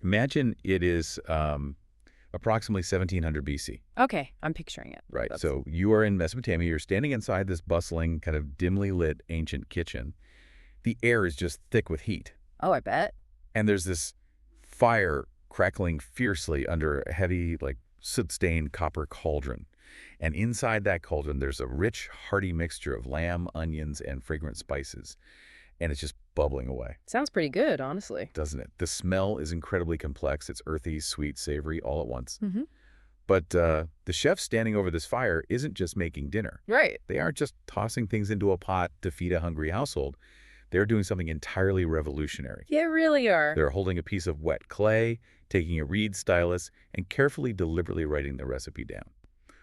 Imagine it is approximately 1700 BC. Okay, I'm picturing it. Right. So you are in Mesopotamia. You're standing inside this bustling, kind of dimly lit ancient kitchen. The air is just thick with heat. Oh, I bet. And there's this fire crackling fiercely under a heavy, like, soot-stained copper cauldron. And inside that cauldron, there's a rich, hearty mixture of lamb, onions, and fragrant spices. And it's just bubbling away. Sounds pretty good, honestly. Doesn't it? The smell is incredibly complex. It's earthy, sweet, savory, all at once. Mm-hmm. But the chef standing over this fire isn't just making dinner. Right. They aren't just tossing things into a pot to feed a hungry household. They're doing something entirely revolutionary. They really are. They're holding a piece of wet clay, taking a reed stylus, and carefully, deliberately writing the recipe down.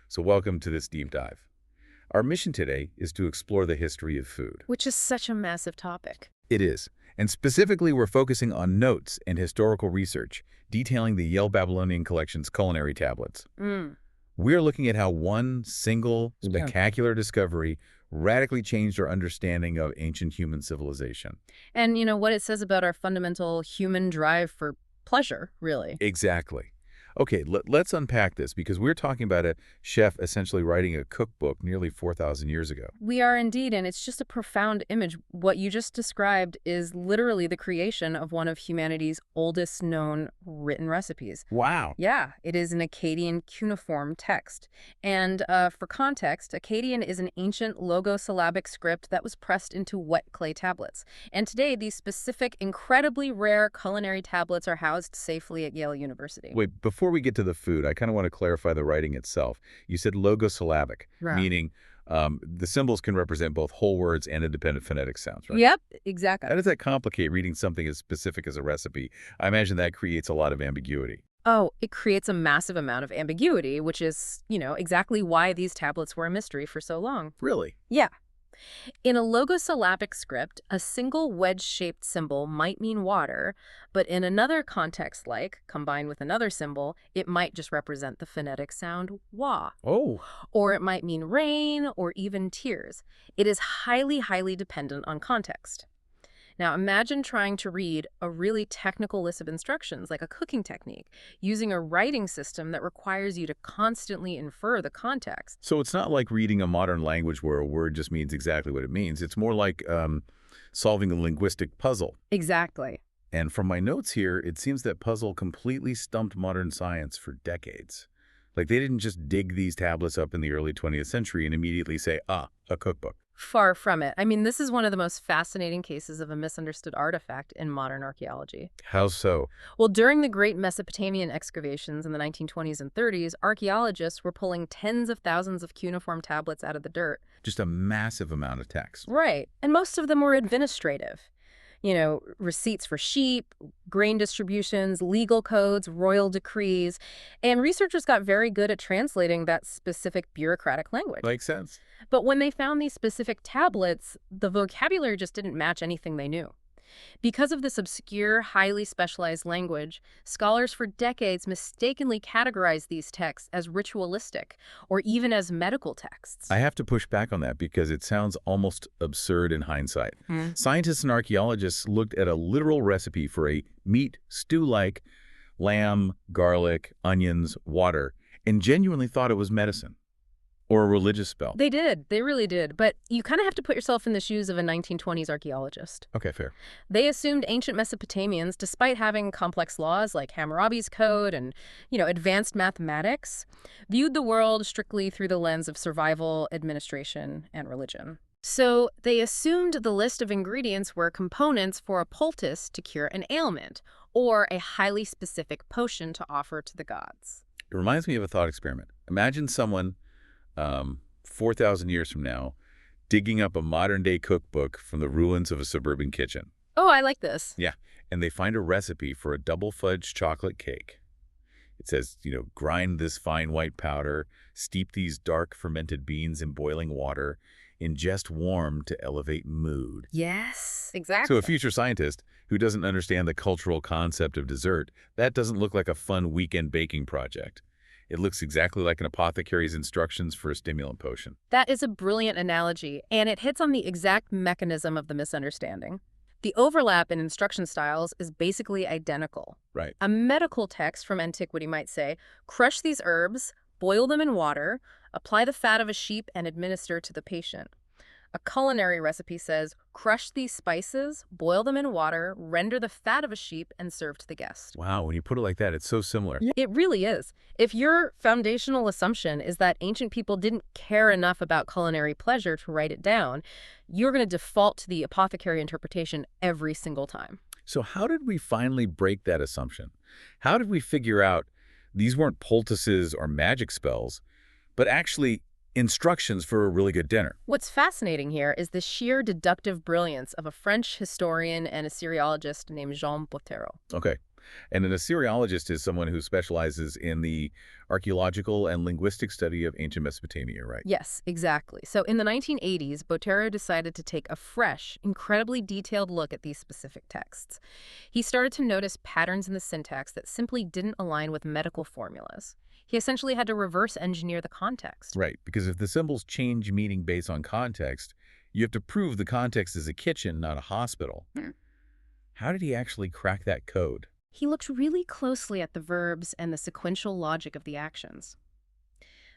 So welcome to this deep dive. Our mission today is to explore the history of food. Which is such a massive topic. It is. And specifically, we're focusing on notes and historical research, detailing the Yale Babylonian Collection's culinary tablets. We're looking at how one single spectacular discovery radically changed our understanding of ancient human civilization. And, what it says about our fundamental human drive for pleasure, really. Exactly. Okay, let's unpack this, because we're talking about a chef essentially writing a cookbook nearly 4,000 years ago. We are indeed, and it's just a profound image. What you just described is literally the creation of one of humanity's oldest known written recipes. Wow. Yeah, it is an Akkadian cuneiform text. And for context, Akkadian is an ancient logosyllabic script that was pressed into wet clay tablets. And today, these specific, incredibly rare culinary tablets are housed safely at Yale University. Wait, before we get to the food, I kind of want to clarify the writing itself. You said logosyllabic, Right. meaning the symbols can represent both whole words and independent phonetic sounds, right? Yep, exactly. How does that complicate reading something as specific as a recipe? I imagine that creates a lot of ambiguity. Oh, it creates a massive amount of ambiguity, which is, exactly why these tablets were a mystery for so long. Really? Yeah. In a logosyllabic script, a single wedge-shaped symbol might mean water, but in another context, like combined with another symbol, it might just represent the phonetic sound wa. Oh. Or it might mean rain or even tears. It is highly, highly dependent on context. Now, imagine trying to read a really technical list of instructions, like a cooking technique, using a writing system that requires you to constantly infer the context. So it's not like reading a modern language where a word just means exactly what it means. It's more like solving a linguistic puzzle. Exactly. And from my notes here, it seems that puzzle completely stumped modern science for decades. Like, they didn't just dig these tablets up in the early 20th century and immediately say, a cookbook. Far from it. I mean, this is one of the most fascinating cases of a misunderstood artifact in modern archaeology. How so? Well, during the great Mesopotamian excavations in the 1920s and 30s, archaeologists were pulling tens of thousands of cuneiform tablets out of the dirt. Just a massive amount of text. Right. And most of them were administrative. Receipts for sheep, grain distributions, legal codes, royal decrees. And researchers got very good at translating that specific bureaucratic language. Makes sense. But when they found these specific tablets, the vocabulary just didn't match anything they knew. Because of this obscure, highly specialized language, scholars for decades mistakenly categorized these texts as ritualistic or even as medical texts. I have to push back on that because it sounds almost absurd in hindsight. Scientists and archaeologists looked at a literal recipe for a meat stew-like lamb, garlic, onions, water, and genuinely thought it was medicine. Or a religious spell. They did. They really did. But you kind of have to put yourself in the shoes of a 1920s archaeologist. Okay, fair. They assumed ancient Mesopotamians, despite having complex laws like Hammurabi's Code and, advanced mathematics, viewed the world strictly through the lens of survival, administration, and religion. So they assumed the list of ingredients were components for a poultice to cure an ailment, or a highly specific potion to offer to the gods. It reminds me of a thought experiment. Imagine someone 4,000 years from now, digging up a modern-day cookbook from the ruins of a suburban kitchen. Oh, I like this. Yeah, and they find a recipe for a double fudge chocolate cake. It says, grind this fine white powder, steep these dark fermented beans in boiling water, ingest warm to elevate mood. Yes, exactly. So a future scientist who doesn't understand the cultural concept of dessert, that doesn't look like a fun weekend baking project. It looks exactly like an apothecary's instructions for a stimulant potion. That is a brilliant analogy, and it hits on the exact mechanism of the misunderstanding. The overlap in instruction styles is basically identical. Right. A medical text from antiquity might say, crush these herbs, boil them in water, apply the fat of a sheep, and administer to the patient. A culinary recipe says, crush these spices, boil them in water, render the fat of a sheep, and serve to the guest. Wow, when you put it like that, it's so similar. Yeah. It really is. If your foundational assumption is that ancient people didn't care enough about culinary pleasure to write it down, you're going to default to the apothecary interpretation every single time. So how did we finally break that assumption? How did we figure out these weren't poultices or magic spells, but actually instructions for a really good dinner? What's fascinating here is the sheer deductive brilliance of a French historian and Assyriologist named Jean Bottero. Okay. And an Assyriologist is someone who specializes in the archaeological and linguistic study of ancient Mesopotamia, right? Yes, exactly. So in the 1980s, Bottero decided to take a fresh, incredibly detailed look at these specific texts. He started to notice patterns in the syntax that simply didn't align with medical formulas. He essentially had to reverse engineer the context. Right, because if the symbols change meaning based on context, you have to prove the context is a kitchen, not a hospital. How did he actually crack that code? He looked really closely at the verbs and the sequential logic of the actions.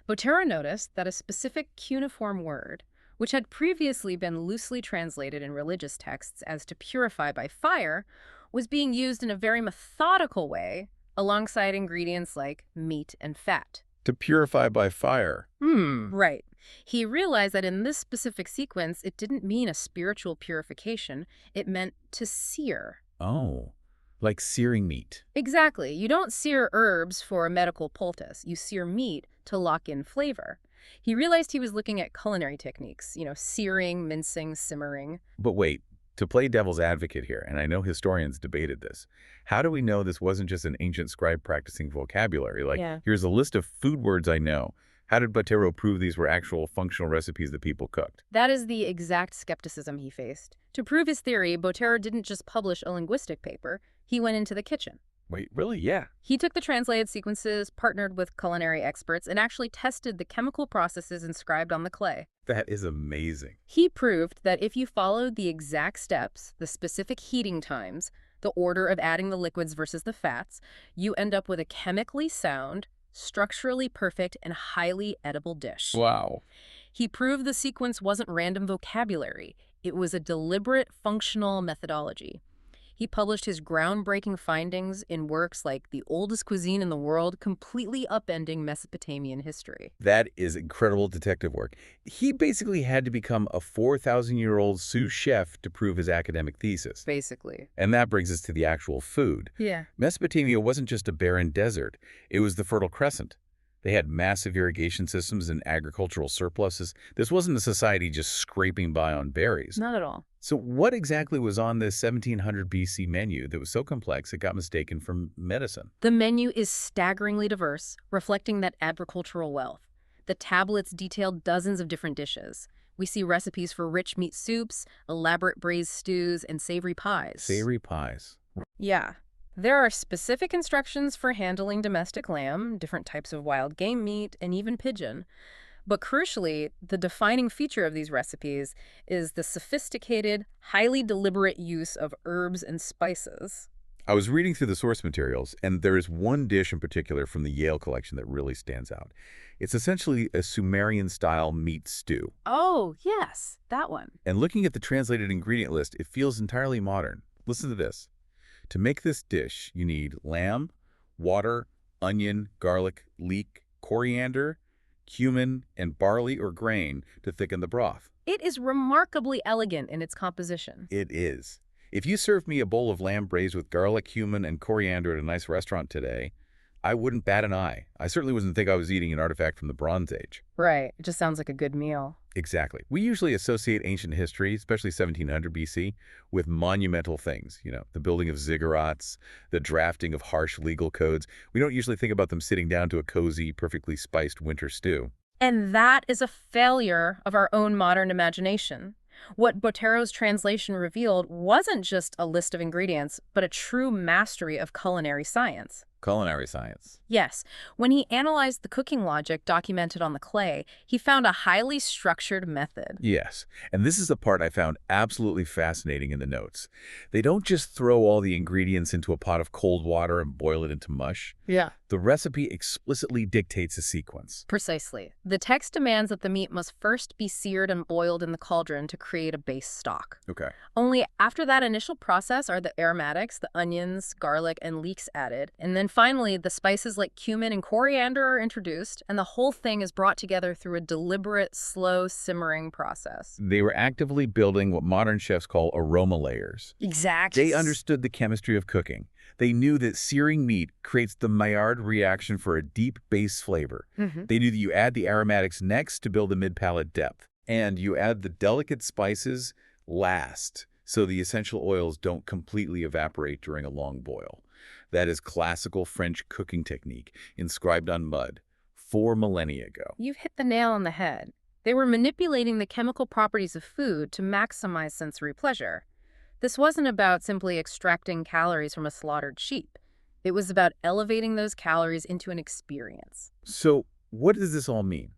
Bottero noticed that a specific cuneiform word, which had previously been loosely translated in religious texts as to purify by fire, was being used in a very methodical way alongside ingredients like meat and fat. To purify by fire. Right. He realized that in this specific sequence, it didn't mean a spiritual purification. It meant to sear. Oh, like searing meat. Exactly. You don't sear herbs for a medical poultice. You sear meat to lock in flavor. He realized he was looking at culinary techniques, searing, mincing, simmering. But wait, to play devil's advocate here, and I know historians debated this, how do we know this wasn't just an ancient scribe practicing vocabulary? Here's a list of food words I know. How did Bottero prove these were actual functional recipes that people cooked? That is the exact skepticism he faced. To prove his theory, Bottero didn't just publish a linguistic paper. He went into the kitchen. Wait, really? Yeah. He took the translated sequences, partnered with culinary experts, and actually tested the chemical processes inscribed on the clay. That is amazing. He proved that if you followed the exact steps, the specific heating times, the order of adding the liquids versus the fats, you end up with a chemically sound, structurally perfect, and highly edible dish. Wow. He proved the sequence wasn't random vocabulary. It was a deliberate, functional methodology. He published his groundbreaking findings in works like The Oldest Cuisine in the World, completely upending Mesopotamian history. That is incredible detective work. He basically had to become a 4,000-year-old sous chef to prove his academic thesis. Basically. And that brings us to the actual food. Yeah. Mesopotamia wasn't just a barren desert. It was the Fertile Crescent. They had massive irrigation systems and agricultural surpluses. This wasn't a society just scraping by on berries. Not at all. So what exactly was on this 1700 BC menu that was so complex it got mistaken for medicine? The menu is staggeringly diverse, reflecting that agricultural wealth. The tablets detail dozens of different dishes. We see recipes for rich meat soups, elaborate braised stews, and savory pies. Savory pies. Yeah. There are specific instructions for handling domestic lamb, different types of wild game meat, and even pigeon. But crucially, the defining feature of these recipes is the sophisticated, highly deliberate use of herbs and spices. I was reading through the source materials, and there is one dish in particular from the Yale collection that really stands out. It's essentially a Sumerian-style meat stew. Oh, yes, that one. And looking at the translated ingredient list, it feels entirely modern. Listen to this. To make this dish, you need lamb, water, onion, garlic, leek, coriander, cumin, and barley or grain to thicken the broth. It is remarkably elegant in its composition. It is. If you served me a bowl of lamb braised with garlic, cumin, and coriander at a nice restaurant today, I wouldn't bat an eye. I certainly wouldn't think I was eating an artifact from the Bronze Age. Right. It just sounds like a good meal. Exactly. We usually associate ancient history, especially 1700 BC, with monumental things. The building of ziggurats, the drafting of harsh legal codes. We don't usually think about them sitting down to a cozy, perfectly spiced winter stew. And that is a failure of our own modern imagination. What Bottero's translation revealed wasn't just a list of ingredients, but a true mastery of culinary science. Culinary science. Yes. When he analyzed the cooking logic documented on the clay, he found a highly structured method. Yes, and this is the part I found absolutely fascinating in the notes. They don't just throw all the ingredients into a pot of cold water and boil it into mush. Yeah. The recipe explicitly dictates a sequence. Precisely. The text demands that the meat must first be seared and boiled in the cauldron to create a base stock. Okay. Only after that initial process are the aromatics, the onions, garlic, and leeks added. And then finally, the spices like cumin and coriander are introduced, and the whole thing is brought together through a deliberate, slow simmering process. They were actively building what modern chefs call aroma layers. Exactly. They understood the chemistry of cooking. They knew that searing meat creates the Maillard reaction for a deep base flavor. They knew that you add the aromatics next to build a mid-palate depth. And you add the delicate spices last, so the essential oils don't completely evaporate during a long boil. That is classical French cooking technique inscribed on mud 4 millennia ago. You've hit the nail on the head. They were manipulating the chemical properties of food to maximize sensory pleasure. This wasn't about simply extracting calories from a slaughtered sheep. It was about elevating those calories into an experience. So what does this all mean?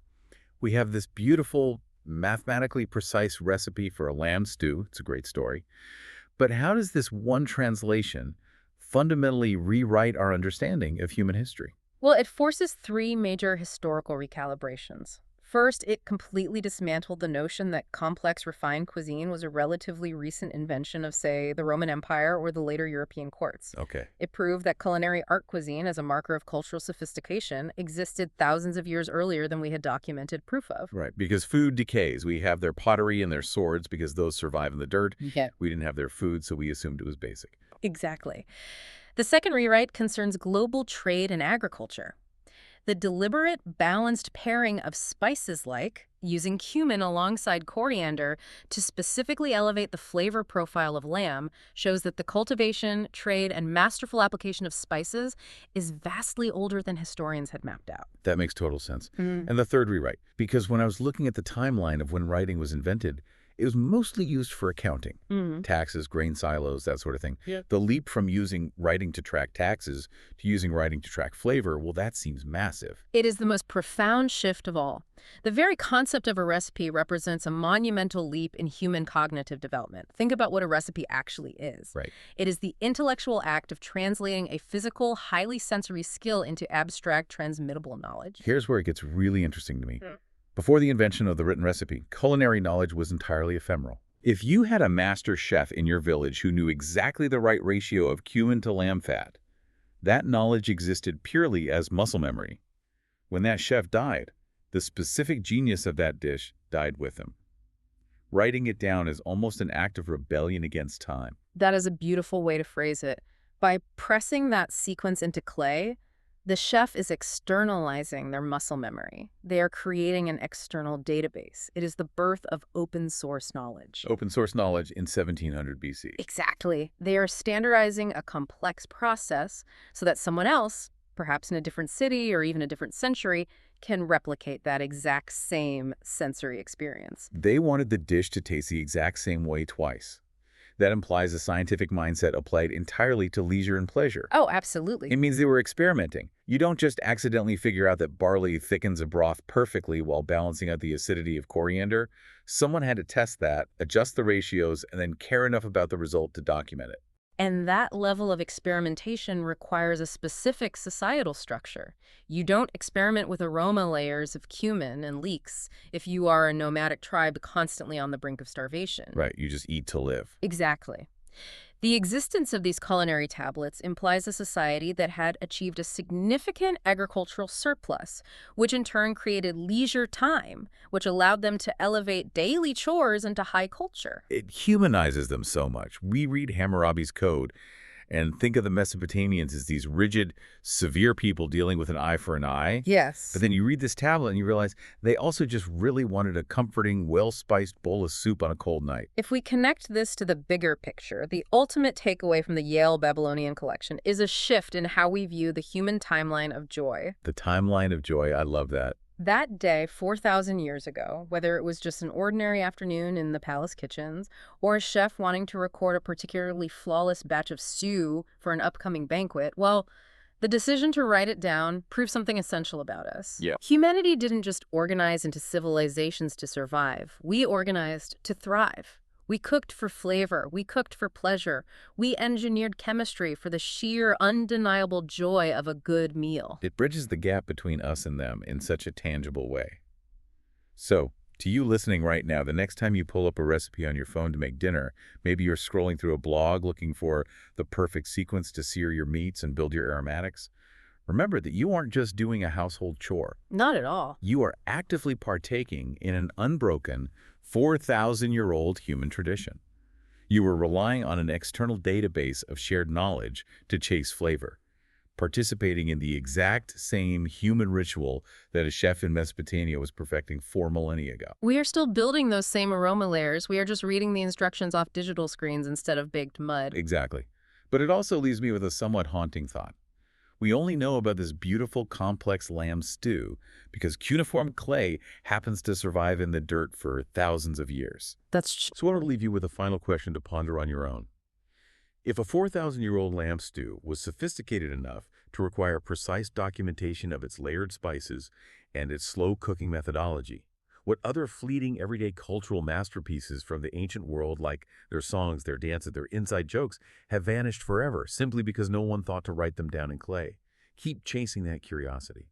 We have this beautiful, mathematically precise recipe for a lamb stew. It's a great story. But how does this one translation fundamentally rewrite our understanding of human history? Well, it forces 3 major historical recalibrations. First, it completely dismantled the notion that complex, refined cuisine was a relatively recent invention of, say, the Roman Empire or the later European courts. Okay. It proved that culinary art cuisine, as a marker of cultural sophistication, existed thousands of years earlier than we had documented proof of. Right, because food decays. We have their pottery and their swords because those survive in the dirt. Yeah. We didn't have their food, so we assumed it was basic. Exactly. The second rewrite concerns global trade and agriculture. The deliberate, balanced pairing of spices like using cumin alongside coriander to specifically elevate the flavor profile of lamb shows that the cultivation, trade, and masterful application of spices is vastly older than historians had mapped out. That makes total sense. And the third rewrite, because when I was looking at the timeline of when writing was invented, it was mostly used for accounting, taxes, grain silos, that sort of thing. Yeah. The leap from using writing to track taxes to using writing to track flavor, well, that seems massive. It is the most profound shift of all. The very concept of a recipe represents a monumental leap in human cognitive development. Think about what a recipe actually is. Right. It is the intellectual act of translating a physical, highly sensory skill into abstract, transmittable knowledge. Here's where it gets really interesting to me. Before the invention of the written recipe, culinary knowledge was entirely ephemeral. If you had a master chef in your village who knew exactly the right ratio of cumin to lamb fat, that knowledge existed purely as muscle memory. When that chef died, the specific genius of that dish died with him. Writing it down is almost an act of rebellion against time. That is a beautiful way to phrase it. By pressing that sequence into clay, the chef is externalizing their muscle memory. They are creating an external database. It is the birth of open source knowledge. Open source knowledge in 1700 BC. Exactly. They are standardizing a complex process so that someone else, perhaps in a different city or even a different century, can replicate that exact same sensory experience. They wanted the dish to taste the exact same way twice. That implies a scientific mindset applied entirely to leisure and pleasure. Oh, absolutely. It means they were experimenting. You don't just accidentally figure out that barley thickens a broth perfectly while balancing out the acidity of coriander. Someone had to test that, adjust the ratios, and then care enough about the result to document it. And that level of experimentation requires a specific societal structure. You don't experiment with aroma layers of cumin and leeks if you are a nomadic tribe constantly on the brink of starvation. Right, you just eat to live. Exactly. The existence of these culinary tablets implies a society that had achieved a significant agricultural surplus, which in turn created leisure time, which allowed them to elevate daily chores into high culture. It humanizes them so much. We read Hammurabi's code and think of the Mesopotamians as these rigid, severe people dealing with an eye for an eye. Yes. But then you read this tablet and you realize they also just really wanted a comforting, well-spiced bowl of soup on a cold night. If we connect this to the bigger picture, the ultimate takeaway from the Yale Babylonian collection is a shift in how we view the human timeline of joy. The timeline of joy, I love that. That day, 4,000 years ago, whether it was just an ordinary afternoon in the palace kitchens, or a chef wanting to record a particularly flawless batch of stew for an upcoming banquet, well, The decision to write it down proves something essential about us. Yeah. Humanity didn't just organize into civilizations to survive. We organized to thrive. We cooked for flavor. We cooked for pleasure. We engineered chemistry for the sheer, undeniable joy of a good meal. It bridges the gap between us and them in such a tangible way. So, to you listening right now, the next time you pull up a recipe on your phone to make dinner, maybe you're scrolling through a blog looking for the perfect sequence to sear your meats and build your aromatics, remember that you aren't just doing a household chore. Not at all. You are actively partaking in an unbroken, 4,000-year-old human tradition. You are relying on an external database of shared knowledge to chase flavor, participating in the exact same human ritual that a chef in Mesopotamia was perfecting 4 millennia ago. We are still building those same aroma layers. We are just reading the instructions off digital screens instead of baked mud. Exactly. But it also leaves me with a somewhat haunting thought. We only know about this beautiful, complex lamb stew because cuneiform clay happens to survive in the dirt for thousands of years. That's So I want to leave you with a final question to ponder on your own. If a 4,000-year-old lamb stew was sophisticated enough to require precise documentation of its layered spices and its slow cooking methodology, what other fleeting everyday cultural masterpieces from the ancient world, like their songs, their dances, their inside jokes, have vanished forever simply because no one thought to write them down in clay? Keep chasing that curiosity.